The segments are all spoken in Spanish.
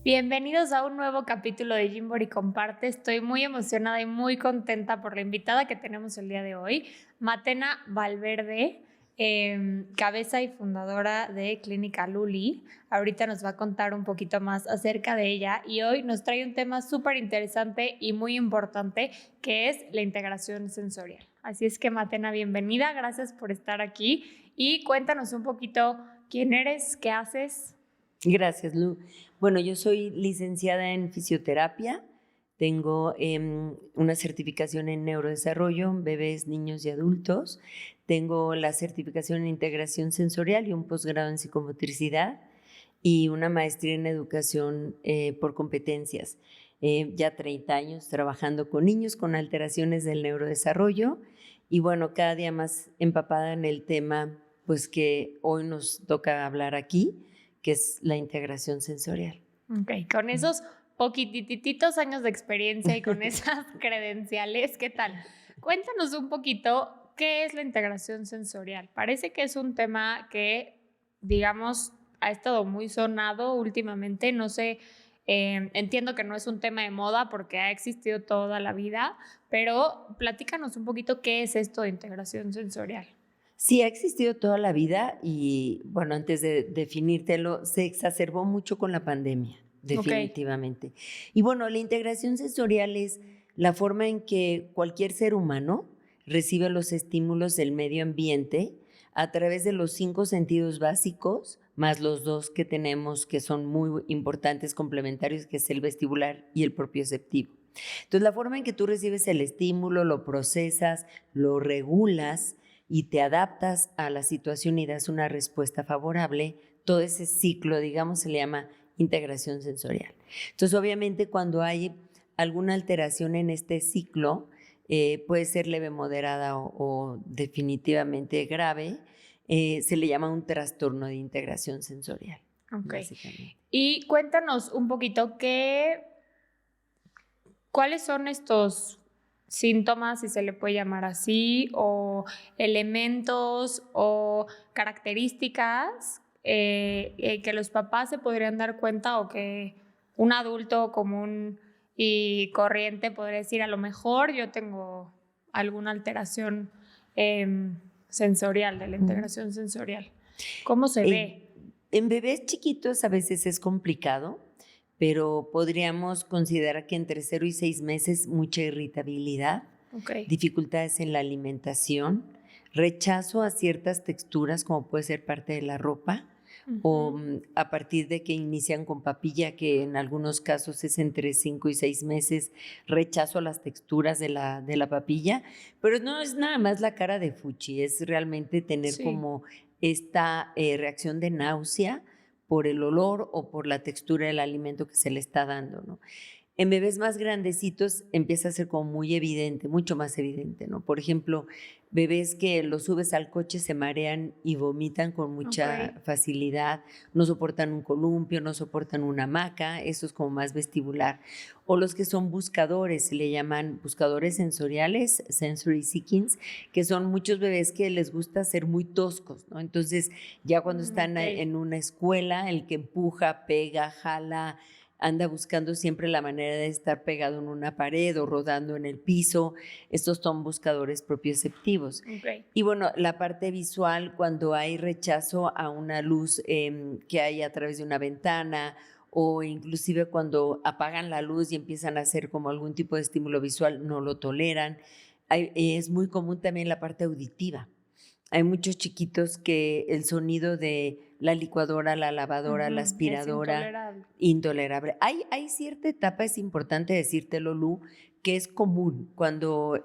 Bienvenidos a un nuevo capítulo de Gimbori Comparte. Estoy muy emocionada y muy contenta por la invitada que tenemos el día de hoy, Matena Valverde, cabeza y fundadora de Clínica Luli. Ahorita nos va a contar un poquito más acerca de ella y hoy nos trae un tema súper interesante y muy importante que es la integración sensorial. Así es que Matena, bienvenida, gracias por estar aquí y cuéntanos un poquito quién eres, qué haces. Gracias, Lu. Bueno, yo soy licenciada en fisioterapia, tengo una certificación en neurodesarrollo, bebés, niños y adultos, tengo la certificación en integración sensorial y un posgrado en psicomotricidad y una maestría en educación por competencias. Ya 30 años trabajando con niños con alteraciones del neurodesarrollo y bueno, cada día más empapada en el tema pues que hoy nos toca hablar aquí, que es la integración sensorial. Ok, con esos poquitititos años de experiencia y con esas credenciales, ¿qué tal? Cuéntanos un poquito qué es la integración sensorial. Parece que es un tema que, digamos, ha estado muy sonado últimamente. No sé, entiendo que no es un tema de moda porque ha existido toda la vida, pero platícanos un poquito qué es esto de integración sensorial. Sí, ha existido toda la vida y, bueno, antes de definírtelo, se exacerbó mucho con la pandemia, Ok. definitivamente. Y bueno, la integración sensorial es la forma en que cualquier ser humano recibe los estímulos del medio ambiente a través de los 5 sentidos básicos, más los 2 que tenemos que son muy importantes, complementarios, que es el vestibular y el propioceptivo. Entonces, la forma en que tú recibes el estímulo, lo procesas, lo regulas, y te adaptas a la situación y das una respuesta favorable, todo ese ciclo, digamos, se le llama integración sensorial. Entonces, obviamente, cuando hay alguna alteración en este ciclo, puede ser leve, moderada o definitivamente grave, se le llama un trastorno de integración sensorial. Ok. Básicamente. Y cuéntanos un poquito ¿cuáles son estos síntomas, si se le puede llamar así, o elementos o características que los papás se podrían dar cuenta o que un adulto común y corriente podría decir, a lo mejor yo tengo alguna alteración sensorial, de la integración sensorial? ¿Cómo se ve? En bebés chiquitos a veces es complicado, pero podríamos considerar que entre 0 y 6 meses mucha irritabilidad, Okay. dificultades en la alimentación, rechazo a ciertas texturas como puede ser parte de la ropa, o a partir de que inician con papilla, que en algunos casos es entre 5 y 6 meses, rechazo a las texturas de la papilla, pero no es nada más la cara de fuchi, es realmente tener como esta reacción de náusea por el olor o por la textura del alimento que se le está dando, ¿no? En bebés más grandecitos empieza a ser como muy evidente, mucho más evidente, ¿no? Por ejemplo, bebés que los subes al coche se marean y vomitan con mucha facilidad, no soportan un columpio, no soportan una hamaca, eso es como más vestibular. O los que son buscadores, se le llaman buscadores sensoriales, sensory seekings, que son muchos bebés que les gusta ser muy toscos, ¿no? Entonces, ya cuando están en una escuela, el que empuja, pega, jala, anda buscando siempre la manera de estar pegado en una pared o rodando en el piso. Estos son buscadores propioceptivos. Okay. Y bueno, la parte visual, cuando hay rechazo a una luz que hay a través de una ventana o inclusive cuando apagan la luz y empiezan a hacer como algún tipo de estímulo visual, no lo toleran. Es muy común también la parte auditiva. Hay muchos chiquitos que el sonido de la licuadora, la lavadora, la aspiradora, es intolerable. Hay cierta etapa, es importante decírtelo, Lu, que es común cuando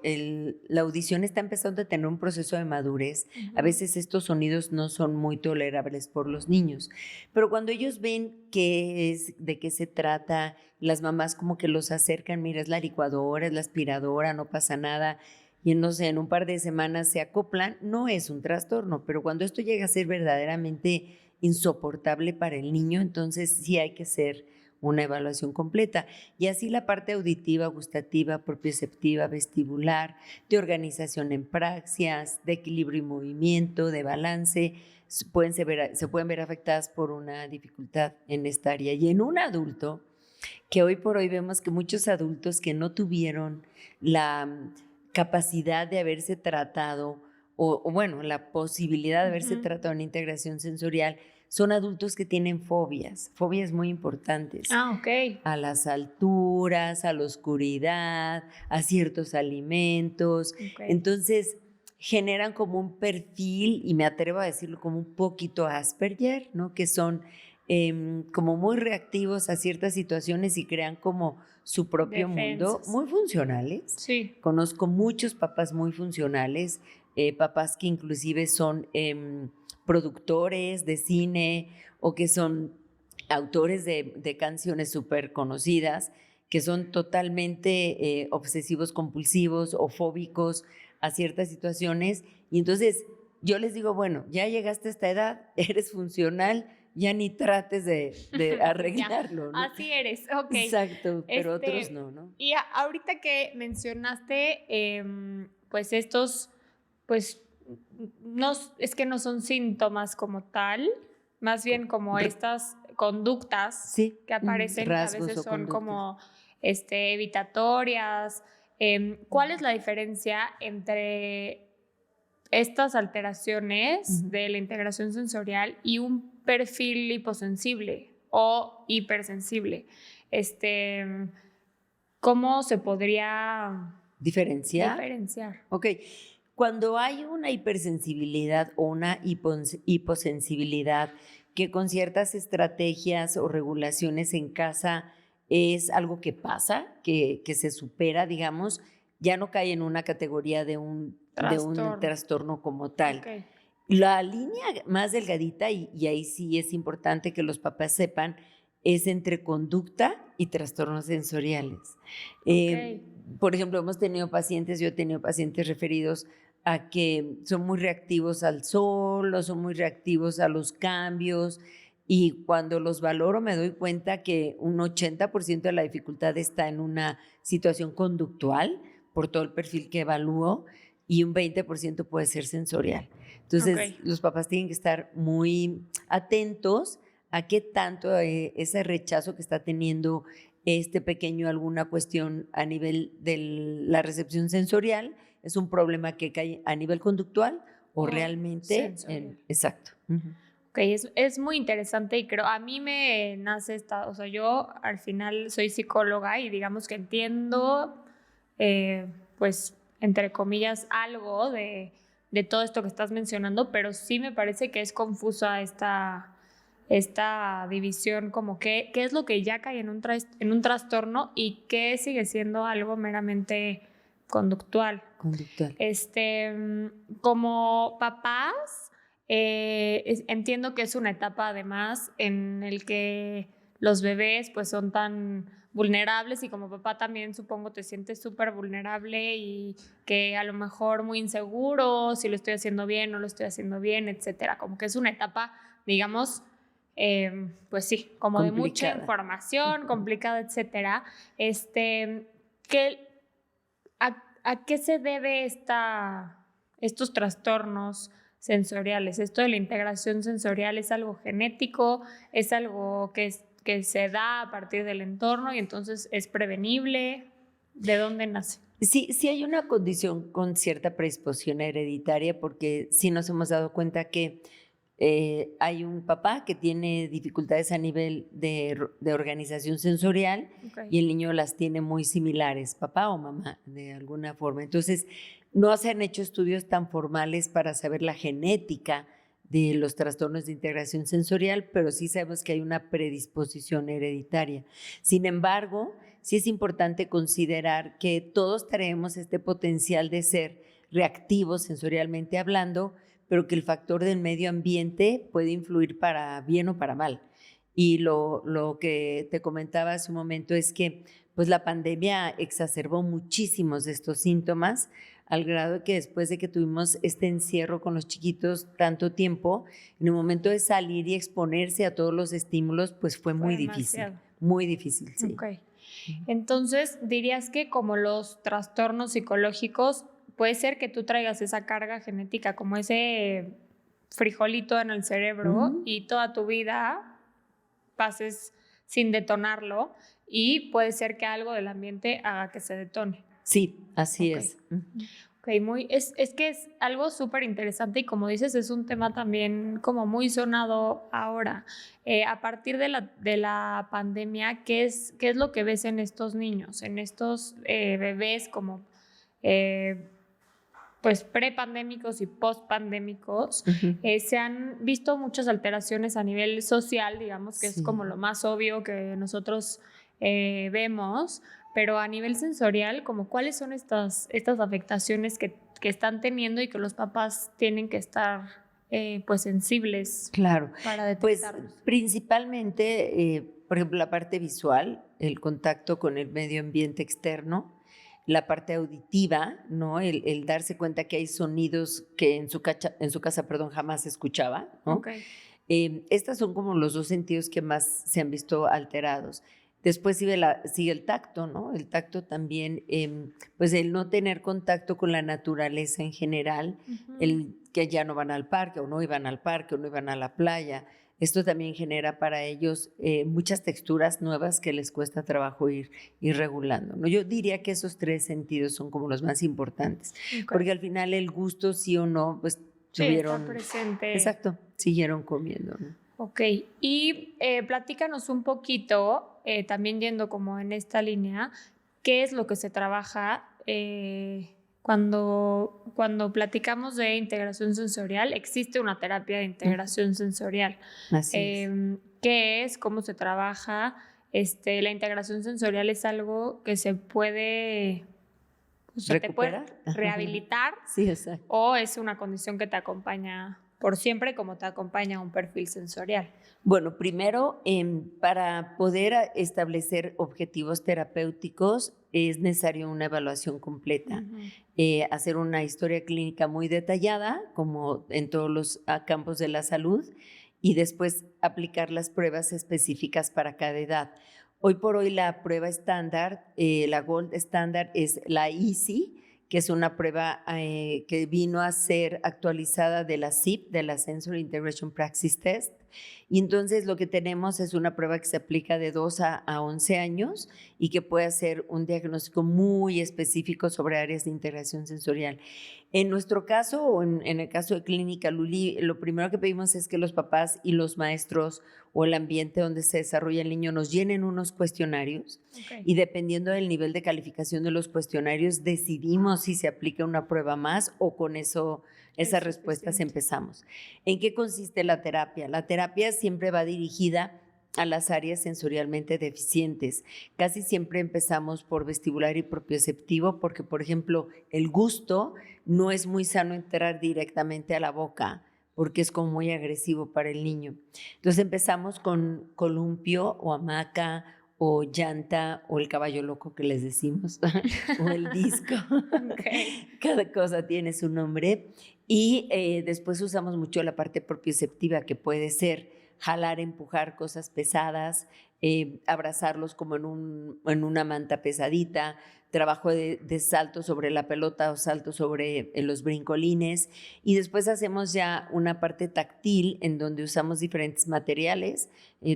la audición está empezando a tener un proceso de madurez. A veces estos sonidos no son muy tolerables por los niños, pero cuando ellos ven qué es, de qué se trata, las mamás como que los acercan, mira, es la licuadora, es la aspiradora, no pasa nada, y no sé, en un par de semanas se acoplan, no es un trastorno, pero cuando esto llega a ser verdaderamente insoportable para el niño, entonces sí hay que hacer una evaluación completa. Y así la parte auditiva, gustativa, propioceptiva, vestibular, de organización en praxias, de equilibrio y movimiento, de balance, se pueden ver afectadas por una dificultad en esta área. Y en un adulto, que hoy por hoy vemos que muchos adultos que no tuvieron la capacidad de haberse tratado o bueno, la posibilidad de haberse tratado en integración sensorial, son adultos que tienen fobias muy importantes. Ok. A las alturas, a la oscuridad, a ciertos alimentos. Okay. Entonces, generan como un perfil, y me atrevo a decirlo como un poquito Asperger, ¿no? Que son como muy reactivos a ciertas situaciones y crean como su propio mundo, muy funcionales. Sí. Conozco muchos papás muy funcionales, papás que inclusive son productores de cine o que son autores de canciones súper conocidas, que son totalmente obsesivos compulsivos o fóbicos a ciertas situaciones. Y entonces yo les digo, bueno, ya llegaste a esta edad, eres funcional, ya ni trates de arreglarlo, ¿no? Así eres, ok. Exacto, pero otros no. Y ahorita que mencionaste, pues estos, pues, no, es que no son síntomas como tal, más bien como estas conductas que aparecen, que a veces son como evitatorias. ¿Cuál es la diferencia entre estas alteraciones de la integración sensorial y un perfil hiposensible o hipersensible? ¿Cómo se podría diferenciar? Ok. Cuando hay una hipersensibilidad o una hiposensibilidad que con ciertas estrategias o regulaciones en casa es algo que pasa, que se supera, digamos, ya no cae en una categoría de un trastorno como tal. Okay. La línea más delgadita, y ahí sí es importante que los papás sepan, es entre conducta y trastornos sensoriales. Okay. Por ejemplo, yo he tenido pacientes referidos a que son muy reactivos al sol o son muy reactivos a los cambios, y cuando los valoro me doy cuenta que un 80% de la dificultad está en una situación conductual por todo el perfil que evalúo, y un 20% puede ser sensorial. Entonces, los papás tienen que estar muy atentos a qué tanto ese rechazo que está teniendo este pequeño, alguna cuestión a nivel de la recepción sensorial, es un problema que cae a nivel conductual o realmente exacto. Ok, es muy interesante y creo, a mí me nace o sea, yo al final soy psicóloga y digamos que entiendo, pues, entre comillas, algo de todo esto que estás mencionando, pero sí me parece que es confusa esta división, como qué es lo que ya cae en un trastorno y qué sigue siendo algo meramente conductual. Como papás, entiendo que es una etapa además en el que los bebés pues son tan vulnerables, y como papá también supongo te sientes súper vulnerable y que a lo mejor muy inseguro si lo estoy haciendo bien, no lo estoy haciendo bien, etcétera. Como que es una etapa, digamos, pues sí, como complicada, de mucha información, complicada, etcétera. ¿A qué se debe estos trastornos sensoriales? ¿Esto de la integración sensorial es algo genético? ¿Es algo que se da a partir del entorno y entonces es prevenible? ¿De dónde nace? Sí hay una condición con cierta predisposición hereditaria, porque sí nos hemos dado cuenta que hay un papá que tiene dificultades a nivel de organización sensorial, y el niño las tiene muy similares, papá o mamá, de alguna forma. Entonces, no se han hecho estudios tan formales para saber la genética de los trastornos de integración sensorial, pero sí sabemos que hay una predisposición hereditaria. Sin embargo, sí es importante considerar que todos traemos este potencial de ser reactivos sensorialmente hablando, pero que el factor del medio ambiente puede influir para bien o para mal. Y lo que te comentaba hace un momento es que pues la pandemia exacerbó muchísimos de estos síntomas, al grado de que después de que tuvimos este encierro con los chiquitos tanto tiempo, en el momento de salir y exponerse a todos los estímulos, pues fue muy difícil, sí. Okay. Entonces, dirías que como los trastornos psicológicos, puede ser que tú traigas esa carga genética, como ese frijolito en el cerebro, y toda tu vida pases sin detonarlo, y puede ser que algo del ambiente haga que se detone. Sí, así es. Ok, es que es algo súper interesante y como dices, es un tema también como muy sonado ahora. A partir de la pandemia, ¿qué es lo que ves en estos niños, en estos bebés como pues prepandémicos y postpandémicos? Se han visto muchas alteraciones a nivel social, digamos, que es como lo más obvio que nosotros vemos, pero a nivel sensorial, como cuáles son estas afectaciones que están teniendo y que los papás tienen que estar pues sensibles, claro, para detectarlos. Pues principalmente, por ejemplo, la parte visual, el contacto con el medio ambiente externo, la parte auditiva, ¿no? El darse cuenta que hay sonidos que en su casa, jamás escuchaba, ¿no? Okay. Estos son como los dos sentidos que más se han visto alterados. Después sigue el tacto, ¿no? El tacto también, pues el no tener contacto con la naturaleza en general, el que ya no van al parque o no iban al parque o no iban a la playa. Esto también genera para ellos muchas texturas nuevas que les cuesta trabajo ir regulando, ¿no? Yo diría que esos tres sentidos son como los más importantes, porque al final el gusto, sí o no, pues está presente. Exacto, siguieron comiendo, ¿no? Ok, y platícanos un poquito, también yendo como en esta línea, ¿qué es lo que se trabaja cuando platicamos de integración sensorial? Existe una terapia de integración sensorial. Así es. ¿Qué es? ¿Cómo se trabaja? La integración sensorial es algo que se puede... ¿Recuperar? Te puede rehabilitar. Sí, exacto. O es una condición que te acompaña por siempre, como te acompaña un perfil sensorial. Bueno, primero, para poder establecer objetivos terapéuticos es necesario una evaluación completa, hacer una historia clínica muy detallada, como en todos los campos de la salud, y después aplicar las pruebas específicas para cada edad. Hoy por hoy la prueba estándar, la gold estándar es la EASY, que es una prueba que vino a ser actualizada de la SIP, de la Sensory Integration Praxis Test. Y entonces lo que tenemos es una prueba que se aplica de 2 a 11 años y que puede hacer un diagnóstico muy específico sobre áreas de integración sensorial. En nuestro caso, o en el caso de Clínica Luli, lo primero que pedimos es que los papás y los maestros o el ambiente donde se desarrolla el niño nos llenen unos cuestionarios, y dependiendo del nivel de calificación de los cuestionarios decidimos si se aplica una prueba más o con esas respuestas empezamos. ¿En qué consiste la terapia? La terapia siempre va dirigida a las áreas sensorialmente deficientes. Casi siempre empezamos por vestibular y propioceptivo porque, por ejemplo, el gusto no es muy sano entrar directamente a la boca porque es como muy agresivo para el niño. Entonces empezamos con columpio o hamaca o llanta o el caballo loco que les decimos o el disco. Cada cosa tiene su nombre. Y después usamos mucho la parte propioceptiva, que puede ser jalar, empujar cosas pesadas, abrazarlos como en una manta pesadita, trabajo de salto sobre la pelota o salto sobre los brincolines, y después hacemos ya una parte táctil en donde usamos diferentes materiales.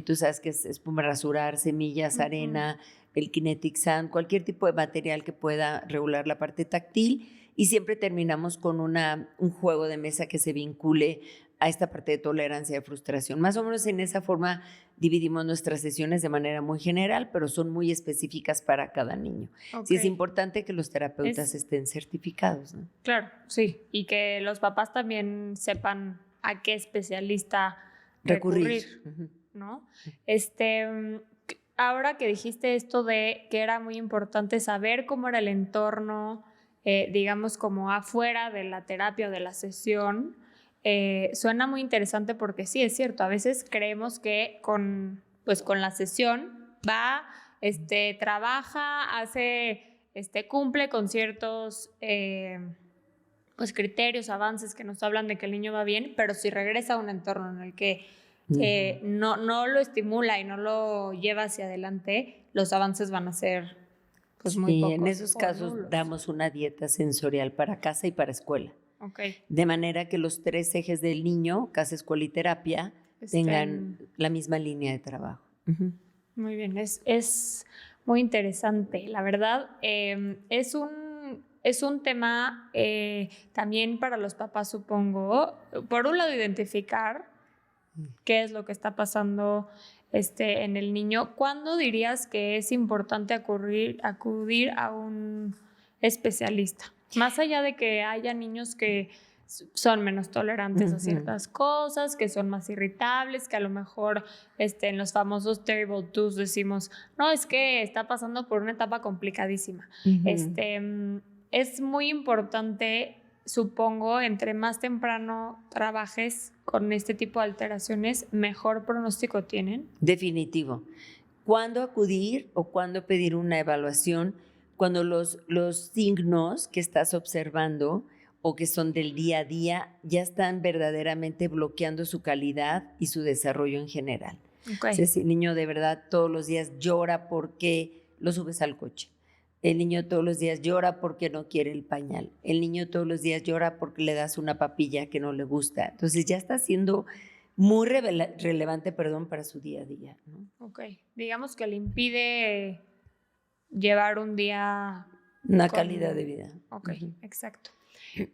Tú sabes que es espuma rasurar, semillas, arena, el kinetic sand, cualquier tipo de material que pueda regular la parte táctil, y siempre terminamos con un juego de mesa que se vincule a esta parte de tolerancia y frustración. Más o menos en esa forma dividimos nuestras sesiones de manera muy general, pero son muy específicas para cada niño. Sí, es importante que los terapeutas estén certificados, ¿no? Claro, sí, y que los papás también sepan a qué especialista recurrir. ¿No? Ahora que dijiste esto de que era muy importante saber cómo era el entorno, digamos como afuera de la terapia o de la sesión, suena muy interesante porque sí, es cierto, a veces creemos que con la sesión va, trabaja, hace, cumple con ciertos pues criterios, avances que nos hablan de que el niño va bien, pero si regresa a un entorno en el que no lo estimula y no lo lleva hacia adelante, los avances van a ser pues muy pocos. Y en esos casos damos una dieta sensorial para casa y para escuela. De manera que los 3 ejes del niño, casa, escuela y terapia, tengan la misma línea de trabajo. Muy bien, es muy interesante. La verdad, es un tema también para los papás, supongo. Por un lado, identificar qué es lo que está pasando en el niño. ¿Cuándo dirías que es importante acudir a un especialista? Más allá de que haya niños que son menos tolerantes a ciertas cosas, que son más irritables, que a lo mejor en los famosos Terrible Twos decimos, no, es que está pasando por una etapa complicadísima. Es muy importante, supongo, entre más temprano trabajes con este tipo de alteraciones, mejor pronóstico tienen. Definitivo. ¿Cuándo acudir o cuándo pedir una evaluación? Cuando los signos que estás observando o que son del día a día ya están verdaderamente bloqueando su calidad y su desarrollo en general. Okay. O sea, si el niño de verdad todos los días llora porque lo subes al coche. El niño todos los días llora porque no quiere el pañal. El niño todos los días llora porque le das una papilla que no le gusta. Entonces ya está siendo muy relevante, para su día a día, ¿no? Ok, digamos que le impide llevar un día... Una calidad de vida. Ok, exacto.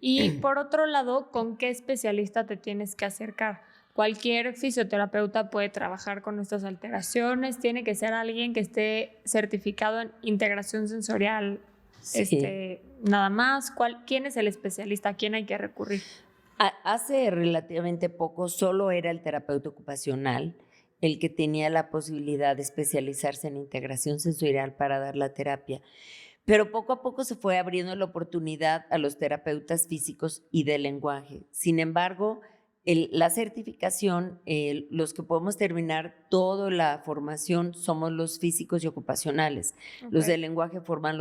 Y por otro lado, ¿con qué especialista te tienes que acercar? Cualquier fisioterapeuta puede trabajar con estas alteraciones, tiene que ser alguien que esté certificado en integración sensorial, Sí. Nada más. ¿Quién es el especialista? ¿A quién hay que recurrir? Hace relativamente poco solo era el terapeuta ocupacional el que tenía la posibilidad de especializarse en integración sensorial para dar la terapia. Pero poco a poco se fue abriendo la oportunidad a los terapeutas físicos y de lenguaje. Sin embargo, la certificación, los que podemos terminar toda la formación somos los físicos y ocupacionales. Okay. Los de lenguaje se forman en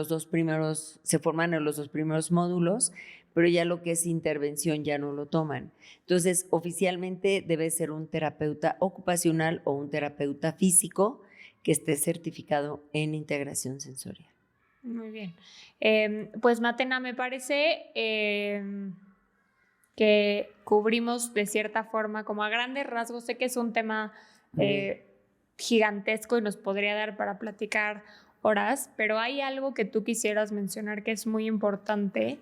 los dos primeros módulos, pero ya lo que es intervención ya no lo toman. Entonces, oficialmente debe ser un terapeuta ocupacional o un terapeuta físico que esté certificado en integración sensorial. Muy bien. Pues Matena, me parece que cubrimos de cierta forma, como a grandes rasgos. Sé que es un tema gigantesco y nos podría dar para platicar horas, pero ¿hay algo que tú quisieras mencionar que es muy importante?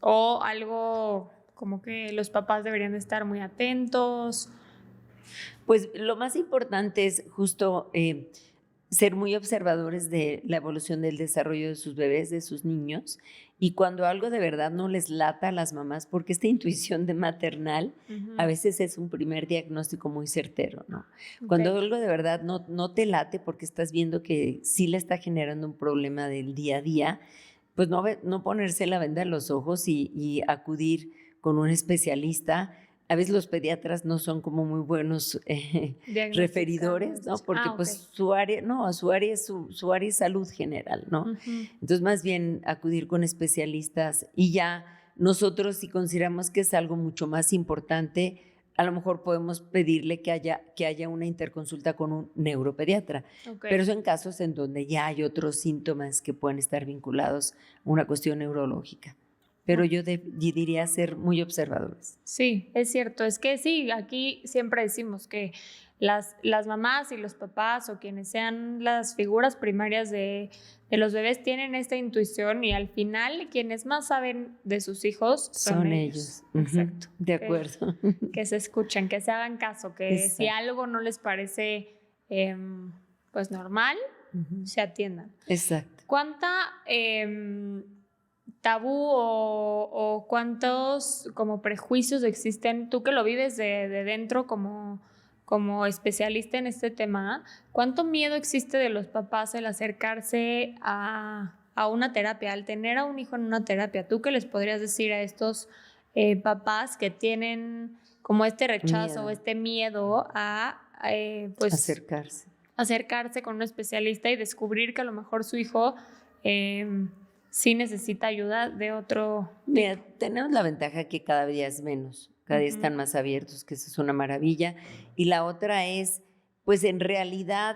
O algo como que los papás deberían de estar muy atentos. Pues lo más importante es justo ser muy observadores de la evolución del desarrollo de sus bebés, de sus niños, y cuando algo de verdad no les lata a las mamás, porque esta intuición de maternal a veces es un primer diagnóstico muy certero, ¿no? Okay. Cuando algo de verdad no te late porque estás viendo que sí le está generando un problema del día a día, pues no ponerse la venda en los ojos y acudir con un especialista. A veces los pediatras no son como muy buenos referidores, ¿no? Porque pues su área es salud general, ¿no? Entonces más bien acudir con especialistas y ya nosotros si consideramos que es algo mucho más importante, a lo mejor podemos pedirle que haya una interconsulta con un neuropediatra. Okay. Pero eso en casos en donde ya hay otros síntomas que pueden estar vinculados a una cuestión neurológica. Pero yo diría ser muy observadores. Sí, es cierto. Es que sí, aquí siempre decimos que las mamás y los papás o quienes sean las figuras primarias de los bebés tienen esta intuición y al final quienes más saben de sus hijos son ellos. Exacto. De acuerdo. Que se escuchen, que se hagan caso, que exacto. Si algo no les parece pues normal, se atiendan. Exacto. ¿Cuánta... tabú o cuántos como prejuicios existen, tú que lo vives de dentro como especialista en este tema, cuánto miedo existe de los papás el acercarse a una terapia, al tener a un hijo en una terapia? ¿Tú qué les podrías decir a estos papás que tienen como este rechazo o este miedo a pues acercarse con un especialista y descubrir que a lo mejor su hijo sí necesita ayuda de otro... Mira, tenemos la ventaja que cada día es menos, cada día están más abiertos, que eso es una maravilla. Y la otra es, pues en realidad,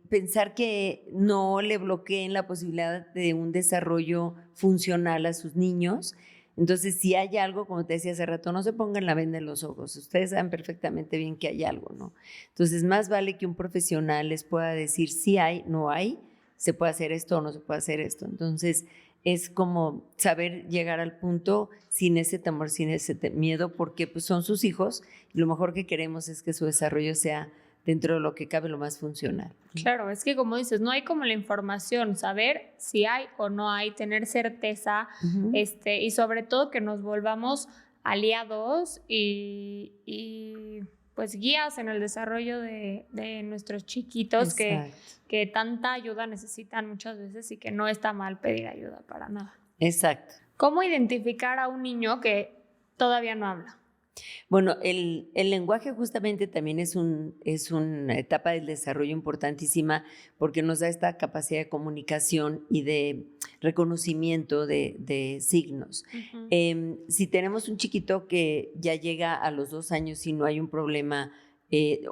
pensar que no le bloqueen la posibilidad de un desarrollo funcional a sus niños. Entonces, si hay algo, como te decía hace rato, no se pongan la venda en los ojos. Ustedes saben perfectamente bien que hay algo, ¿no? Entonces, más vale que un profesional les pueda decir si hay, no hay, se puede hacer esto o no se puede hacer esto. Entonces, es como saber llegar al punto sin ese temor, sin ese miedo, porque pues, son sus hijos y lo mejor que queremos es que su desarrollo sea dentro de lo que cabe lo más funcional. Claro, es que como dices, no hay como la información, saber si hay o no hay, tener certeza, y sobre todo que nos volvamos aliados y pues guías en el desarrollo de nuestros chiquitos que tanta ayuda necesitan muchas veces y que no está mal pedir ayuda para nada. Exacto. ¿Cómo identificar a un niño que todavía no habla? Bueno, el lenguaje justamente también es una etapa del desarrollo importantísima porque nos da esta capacidad de comunicación y de reconocimiento de signos. Si tenemos un chiquito que ya llega a los 2 años y no hay un problema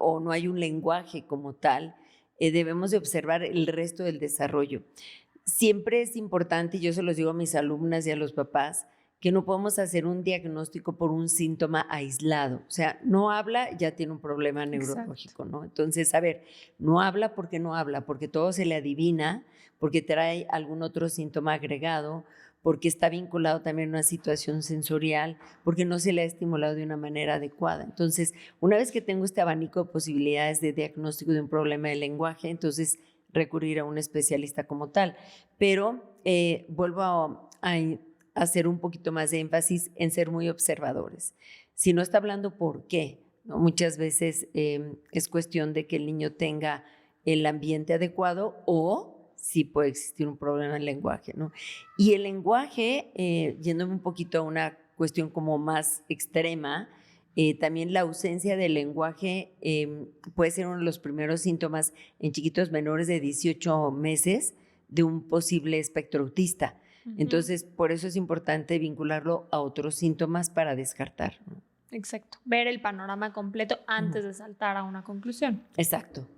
o no hay un lenguaje como tal, debemos de observar el resto del desarrollo. Siempre es importante, y yo se los digo a mis alumnas y a los papás, que no podemos hacer un diagnóstico por un síntoma aislado. O sea, no habla, ya tiene un problema neurológico, ¿no? Entonces, a ver, no habla, porque todo se le adivina, porque trae algún otro síntoma agregado, porque está vinculado también a una situación sensorial, porque no se le ha estimulado de una manera adecuada. Entonces, una vez que tengo este abanico de posibilidades de diagnóstico de un problema de lenguaje, entonces recurrir a un especialista como tal. Pero vuelvo a hacer un poquito más de énfasis en ser muy observadores. Si no está hablando, ¿por qué? ¿No? Muchas veces es cuestión de que el niño tenga el ambiente adecuado o sí puede existir un problema en el lenguaje, ¿no? Y el lenguaje, yéndome un poquito a una cuestión como más extrema, también la ausencia del lenguaje puede ser uno de los primeros síntomas en chiquitos menores de 18 meses de un posible espectro autista. Entonces, por eso es importante vincularlo a otros síntomas para descartar, ¿no? Exacto. Ver el panorama completo antes de saltar a una conclusión. Exacto.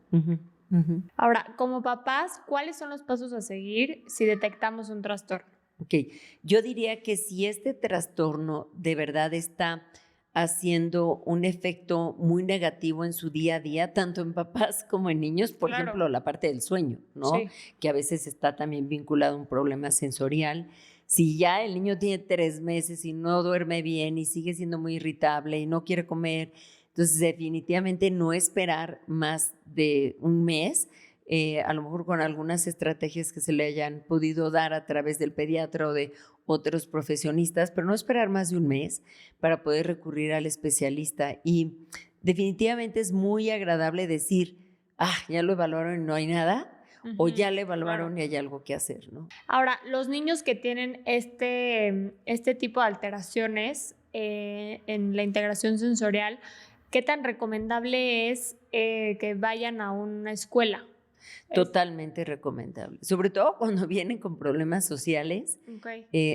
Ahora, como papás, ¿cuáles son los pasos a seguir si detectamos un trastorno? Ok, yo diría que si este trastorno de verdad está haciendo un efecto muy negativo en su día a día, tanto en papás como en niños, por ejemplo, la parte del sueño, ¿no? Sí. Que a veces está también vinculado a un problema sensorial. Si ya el niño tiene 3 meses y no duerme bien y sigue siendo muy irritable y no quiere comer, entonces definitivamente no esperar más de un mes, a lo mejor con algunas estrategias que se le hayan podido dar a través del pediatra o de otros profesionistas, pero no esperar más de un mes para poder recurrir al especialista. Y definitivamente es muy agradable decir, ya lo evaluaron y no hay nada, o ya lo evaluaron y hay algo que hacer, ¿no? Ahora, los niños que tienen este tipo de alteraciones en la integración sensorial, ¿qué tan recomendable es que vayan a una escuela? Totalmente recomendable, sobre todo cuando vienen con problemas sociales.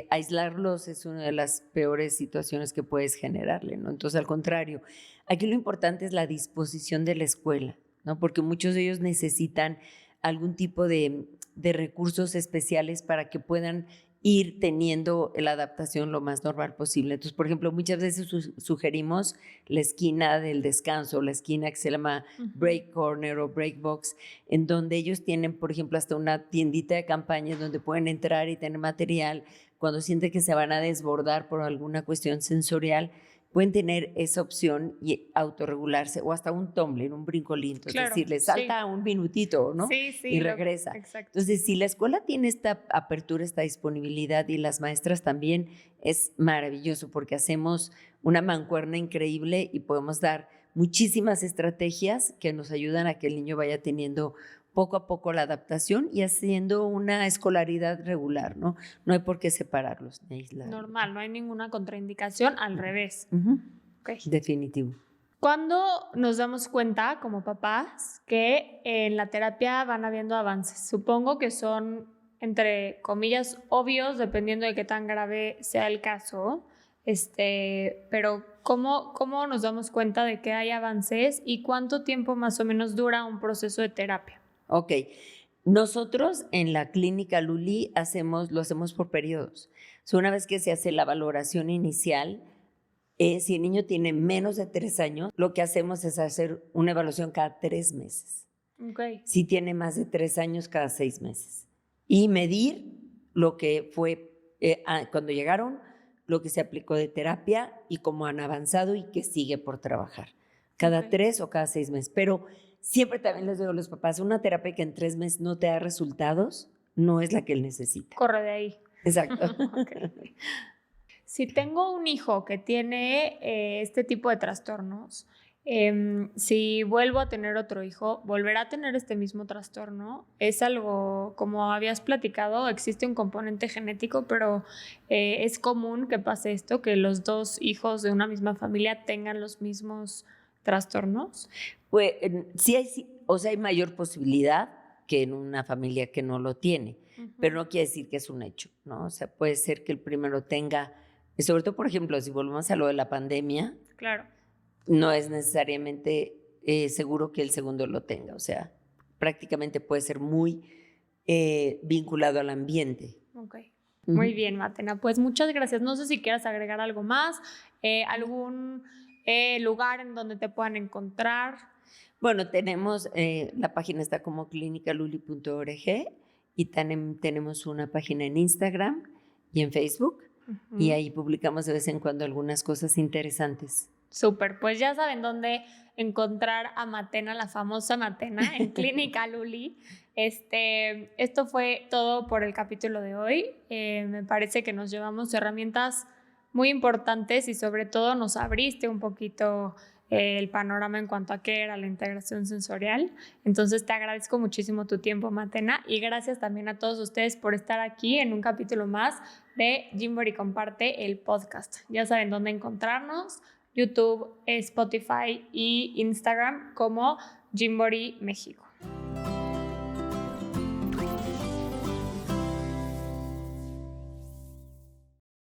Aislarlos es una de las peores situaciones que puedes generarle, ¿no? Entonces, al contrario, aquí lo importante es la disposición de la escuela, ¿no? Porque muchos de ellos necesitan algún tipo de recursos especiales para que puedan ir teniendo la adaptación lo más normal posible. Entonces, por ejemplo, muchas veces sugerimos la esquina del descanso, la esquina que se llama break corner o break box, en donde ellos tienen, por ejemplo, hasta una tiendita de campaña donde pueden entrar y tener material. Cuando sienten que se van a desbordar por alguna cuestión sensorial, pueden tener esa opción y autorregularse, o hasta un tumbler, un brincolín, es decir, les salta un minutito, ¿no? Sí, y regresa. Exacto. Entonces, si la escuela tiene esta apertura, esta disponibilidad, y las maestras también, es maravilloso porque hacemos una mancuerna increíble y podemos dar muchísimas estrategias que nos ayudan a que el niño vaya teniendo poco a poco la adaptación y haciendo una escolaridad regular, ¿no? No hay por qué separarlos ni aislarlos. Normal, no hay ninguna contraindicación, al revés. Definitivo. ¿Cuándo nos damos cuenta como papás que en la terapia van habiendo avances? Supongo que son, entre comillas, obvios, dependiendo de qué tan grave sea el caso, pero ¿cómo nos damos cuenta de que hay avances y cuánto tiempo más o menos dura un proceso de terapia? Ok. Nosotros en la clínica Luli lo hacemos por periodos. Una vez que se hace la valoración inicial, si el niño tiene menos de 3 años, lo que hacemos es hacer una evaluación cada 3 meses. Okay. Si tiene más de 3 años, cada 6 meses. Y medir lo que fue cuando llegaron, lo que se aplicó de terapia y cómo han avanzado y qué sigue por trabajar. Cada 3 o cada 6 meses. Pero siempre también les digo a los papás, una terapia que en 3 meses no te da resultados, no es la que él necesita. Corre de ahí. Exacto. Okay. Si tengo un hijo que tiene este tipo de trastornos, si vuelvo a tener otro hijo, ¿volverá a tener este mismo trastorno? Es algo, como habías platicado, existe un componente genético, pero es común que pase esto, que los 2 hijos de una misma familia tengan los mismos trastornos. Pues sí hay mayor posibilidad que en una familia que no lo tiene, pero no quiere decir que es un hecho, ¿no? O sea, puede ser que el primero tenga, sobre todo, por ejemplo, si volvemos a lo de la pandemia, claro, no es necesariamente seguro que el segundo lo tenga, o sea, prácticamente puede ser muy vinculado al ambiente. Ok. Muy bien, Matena, pues muchas gracias. No sé si quieras agregar algo más, algún lugar en donde te puedan encontrar. Bueno, tenemos, la página está como clinicaluli.org y tenemos una página en Instagram y en Facebook y ahí publicamos de vez en cuando algunas cosas interesantes. Súper, pues ya saben dónde encontrar a Matena, la famosa Matena, en Clínica Luli. Esto fue todo por el capítulo de hoy. Me parece que nos llevamos herramientas muy importantes y sobre todo nos abriste un poquito el panorama en cuanto a qué era la integración sensorial. Entonces te agradezco muchísimo tu tiempo, Matena, y gracias también a todos ustedes por estar aquí en un capítulo más de Gymbody Comparte, el podcast. Ya saben dónde encontrarnos: YouTube, Spotify y Instagram como Gymbody México.